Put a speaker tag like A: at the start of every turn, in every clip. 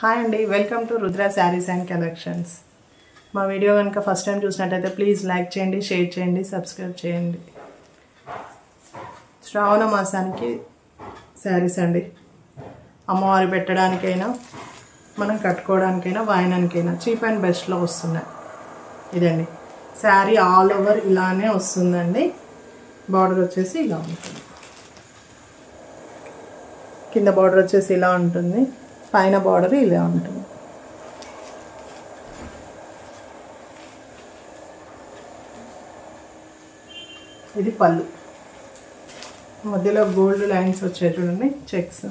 A: Hi అండి, welcome to Rudra saris and collections. మా video కనుక ఫస్ట్ టైం చూసినట్టయితే ప్లీజ్ లైక్ చేయండి, షేర్ చేయండి, సబ్స్క్రైబ్ చేయండి. శ్రావణ మాసానికి శారీస్ అండి, అమ్మవారి పెట్టడానికైనా మనం కట్టుకోవడానికైనా వాయనానికైనా చీప్ అండ్ బెస్ట్లో వస్తున్నాయి. ఇదండి శారీ ఆల్ ఓవర్ ఇలానే వస్తుందండి. బార్డర్ వచ్చేసి ఇలా ఉంటుంది, కింద బార్డర్ వచ్చేసి ఇలా ఉంటుంది, పైన బార్డర్ ఇలా ఉంటుంది. ఇది పళ్ళు, మధ్యలో గోల్డ్ లైన్స్ వచ్చాయి చూడండి, చెక్స్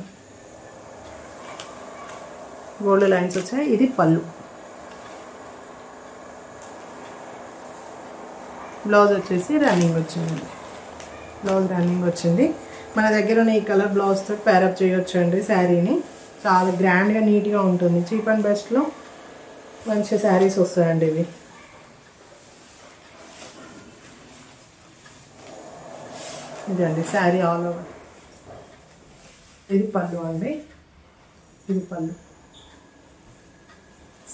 A: గోల్డ్ లైన్స్ వచ్చాయి. ఇది పళ్ళు. బ్లౌజ్ వచ్చేసి రన్నింగ్ వచ్చింది. బ్లౌజ్ రన్నింగ్ వచ్చింది. మన దగ్గర ఉన్న ఈ కలర్ బ్లౌజ్తో ప్యారప్ చేయొచ్చు అండి. శారీని చాలా గ్రాండ్గా నీట్గా ఉంటుంది. చీప్ అండ్ బెస్ట్లో మంచి శారీస్ వస్తాయండి ఇవి. ఇదండి శారీ ఆల్ ఓవర్. ఇది పళ్ళు అండి, ఇది పళ్ళు.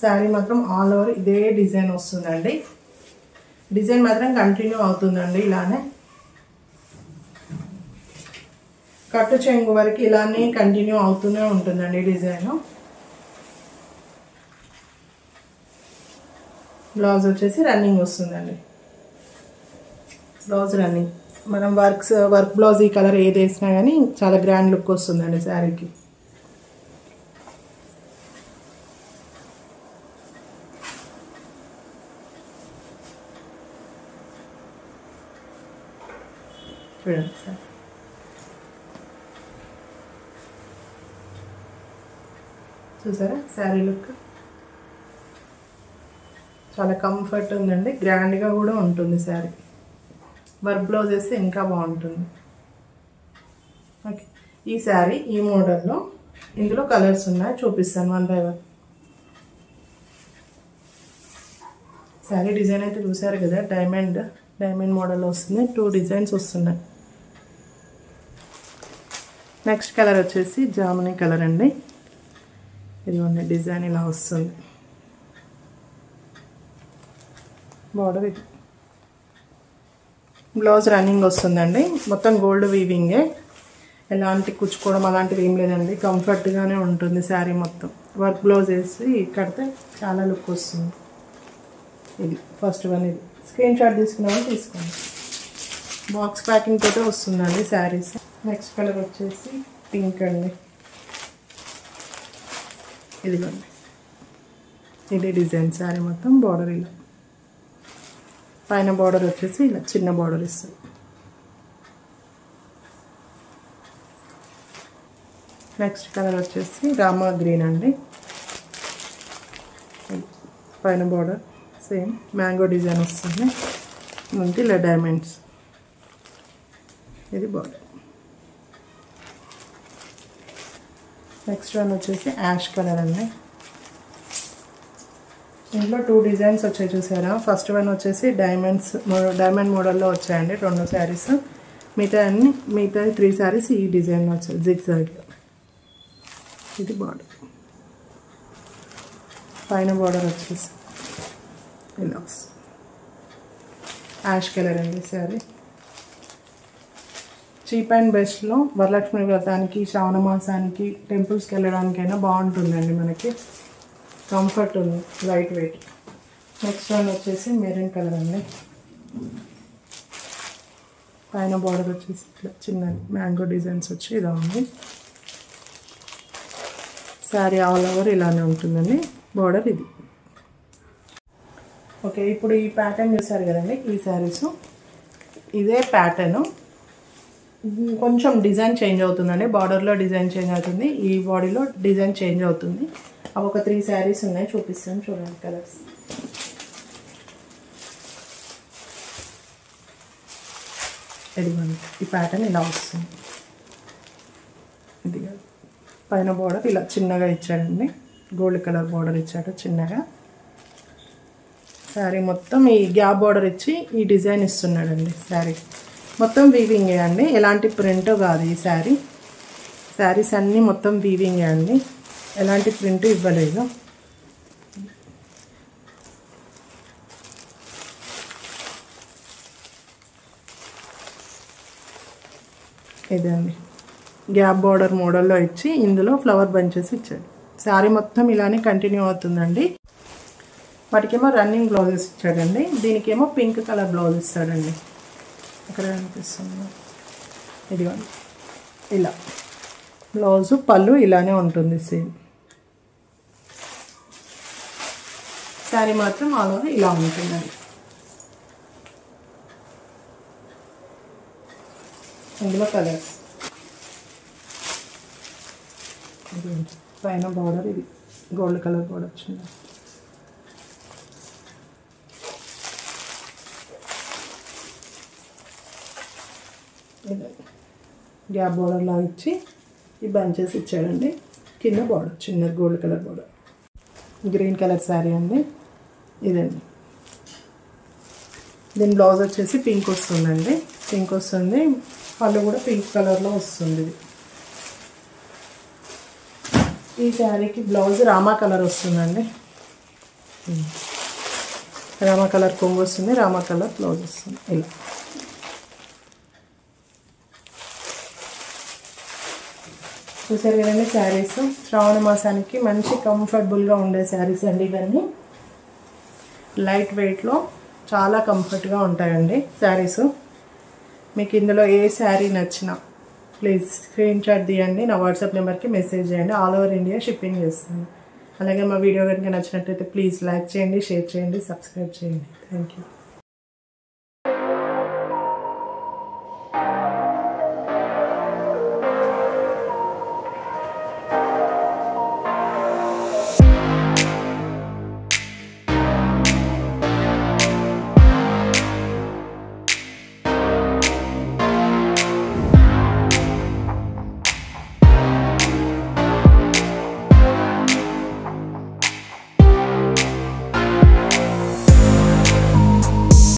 A: శారీ మాత్రం ఆల్ ఓవర్ ఇదే డిజైన్ వస్తుందండి. డిజైన్ మాత్రం కంటిన్యూ అవుతుందండి ఇలానే. కట్టు చెంగు వరకు ఇలానే కంటిన్యూ అవుతూనే ఉంటుందండి డిజైన్. బ్లౌజ్ వచ్చేసి రన్నింగ్ వస్తుందండి. Blouse running. మనం వర్క్ బ్లౌజ్ ఈ కలర్ ఏది వేసినా కానీ చాలా గ్రాండ్ లుక్ వస్తుందండి శారీకి. చూడండి సార్, చూసారా శారీ లుక్ చాలా కంఫర్ట్ ఉందండి, గ్రాండ్గా కూడా ఉంటుంది శారీ. వర్క్ బ్లౌజ్ వేస్తే ఇంకా బాగుంటుంది. ఓకే, ఈ శారీ ఈ మోడల్లో ఇందులో కలర్స్ ఉన్నాయి, చూపిస్తాను one by one. Sari design అయితే చూసారు కదా, డైమండ్ మోడల్ వస్తుంది. 2 డిజైన్స్ వస్తున్నాయి. నెక్స్ట్ కలర్ వచ్చేసి జామునీ కలర్ అండి. ఇదిగోండి డిజైన్ ఇలా వస్తుంది. బార్డర్ ఇది. బ్లౌజ్ రన్నింగ్ వస్తుందండి. మొత్తం గోల్డ్ వీవింగే, ఎలాంటి కుచ్చుకోవడం అలాంటివి ఏం లేదండి. కంఫర్ట్గానే ఉంటుంది శారీ మొత్తం. వర్క్ బ్లౌజ్ వేసి కడితే చాలా లుక్ వస్తుంది. ఇది ఫస్ట్ వన్. ఇది స్క్రీన్ షాట్ తీసుకున్నామని తీసుకోండి. బాక్స్ ప్యాకింగ్ తోటే వస్తుందండి శారీస్. నెక్స్ట్ కలర్ వచ్చేసి పింక్ అండి. ఇదిగోండి ఇది డిజైన్. శారీ మొత్తం బార్డర్ ఇలా, పైన బార్డర్ వచ్చేసి ఇలా చిన్న బార్డర్ ఇస్తుంది. నెక్స్ట్ కలర్ వచ్చేసి రామా గ్రీన్ అండి. పైన బార్డర్ సేమ్ మ్యాంగో డిజైన్ వస్తుంది. ముందు ఇలా డైమండ్స్. ఇది బార్డర్. నెక్స్ట్ వన్ వచ్చేసి యాష్ కలర్ అండి. ఇందులో 2 డిజైన్స్ వచ్చాయి చూసారా. ఫస్ట్ వన్ వచ్చేసి డైమండ్ మోడల్లో వచ్చాయండి 2 శారీస్. మిగతా 3 శారీస్ ఈ డిజైన్లో వచ్చాయి జిగ్జాగ్లో. ఇది బార్డర్. పైన బార్డర్ వచ్చేసి ఇలా వస్తుంది. యాష్ కలర్ అండి శారీ. చీప్ అండ్ బెస్ట్లో వరలక్ష్మి వ్రతానికి, శ్రావణ మాసానికి, టెంపుల్స్కి వెళ్ళడానికైనా బాగుంటుందండి. మనకి కంఫర్ట్ ఉంది, లైట్ వెయిట్. నెక్స్ట్ వన్ వచ్చేసి మెరూన్ కలర్ అండి. పైన బార్డర్ వచ్చేసి ఇట్లా చిన్న మ్యాంగో డిజైన్స్ వచ్చి ఇలా ఉంది. శారీ ఆల్ ఓవర్ ఇలానే ఉంటుందండి. బార్డర్ ఇది. ఓకే, ఇప్పుడు ఈ ప్యాటర్న్ చూసారు కదండి. ఈ శారీస్ ఇదే ప్యాటర్ను, కొంచెం డిజైన్ చేంజ్ అవుతుందండి. బార్డర్లో డిజైన్ చేంజ్ అవుతుంది, ఈ బాడీలో డిజైన్ చేంజ్ అవుతుంది. అవి ఒక 3 శారీస్ ఉన్నాయి, చూపిస్తాను చూడండి కలర్స్. ఇదిగోండి ఈ ప్యాటర్న్ ఇలా వస్తుంది. ఇది పైన బార్డర్ ఇలా చిన్నగా ఇచ్చాడండి, గోల్డ్ కలర్ బార్డర్ ఇచ్చాడు చిన్నగా. శారీ మొత్తం ఈ గ్యాప్ బార్డర్ ఇచ్చి ఈ డిజైన్ ఇస్తున్నాడండి. శారీ మొత్తం వీవింగే అండి, ఎలాంటి ప్రింట్ కాదు ఈ శారీస్ అన్నీ మొత్తం వీవింగే అండి. ఎలాంటి ప్రింట్ ఇవ్వలేదు. ఇదండి గ్యాప్ బార్డర్ మోడల్లో ఇచ్చి ఇందులో ఫ్లవర్ బంచెస్ ఇచ్చాడు. శారీ మొత్తం ఇలానే కంటిన్యూ అవుతుందండి. వాటికేమో రన్నింగ్ బ్లౌజెస్ ఇచ్చాడండి. దీనికేమో పింక్ కలర్ బ్లౌజ్ ఇస్తాడండి. అక్కడ కనిపిస్తుంది ఇదిగోండి. ఇలా బ్లౌజు పళ్ళు ఇలానే ఉంటుంది సేమ్. శారీ మాత్రం ఆల్ ఓవర్ ఇలా ఉంటుందండి. ఇందులో కలర్స్ పైన బార్డర్ ఇది గోల్డ్ కలర్ బార్డర్ వచ్చింది. గ్యాప్ బార్డర్ లాగా ఇచ్చి ఈ బంచెస్ ఇచ్చాడండి. కింద బార్డర్ చిన్న gold colour border. Green colour sari అండి ఇదండి. దీని బ్లౌజ్ వచ్చేసి పింక్ వస్తుందండి. పింక్ వస్తుంది, పళ్ళు కూడా పింక్ కలర్లో వస్తుంది. ఈ శారీకి బ్లౌజ్ రామా కలర్ వస్తుందండి. రామా కలర్ కొంగు వస్తుంది, రామా కలర్ బ్లౌజ్ వస్తుంది. ఇలా చూసారు కదండి శారీస్. శ్రావణ మాసానికి మంచి కంఫర్టబుల్గా ఉండే శారీస్ అండి ఇవన్నీ. లైట్ వెయిట్లో చాలా కంఫర్ట్గా ఉంటాయండి శారీస్. మీకు ఇందులో ఏ శారీ నచ్చినా ప్లీజ్ స్క్రీన్ షాట్ తీయండి, నా వాట్సాప్ నెంబర్కి మెసేజ్ చేయండి. ఆల్ ఓవర్ ఇండియా షిప్పింగ్ చేస్తాను. అలాగే మా వీడియో కనుక నచ్చినట్లయితే ప్లీజ్ లైక్ చేయండి, షేర్ చేయండి, సబ్స్క్రైబ్ చేయండి. Thank you.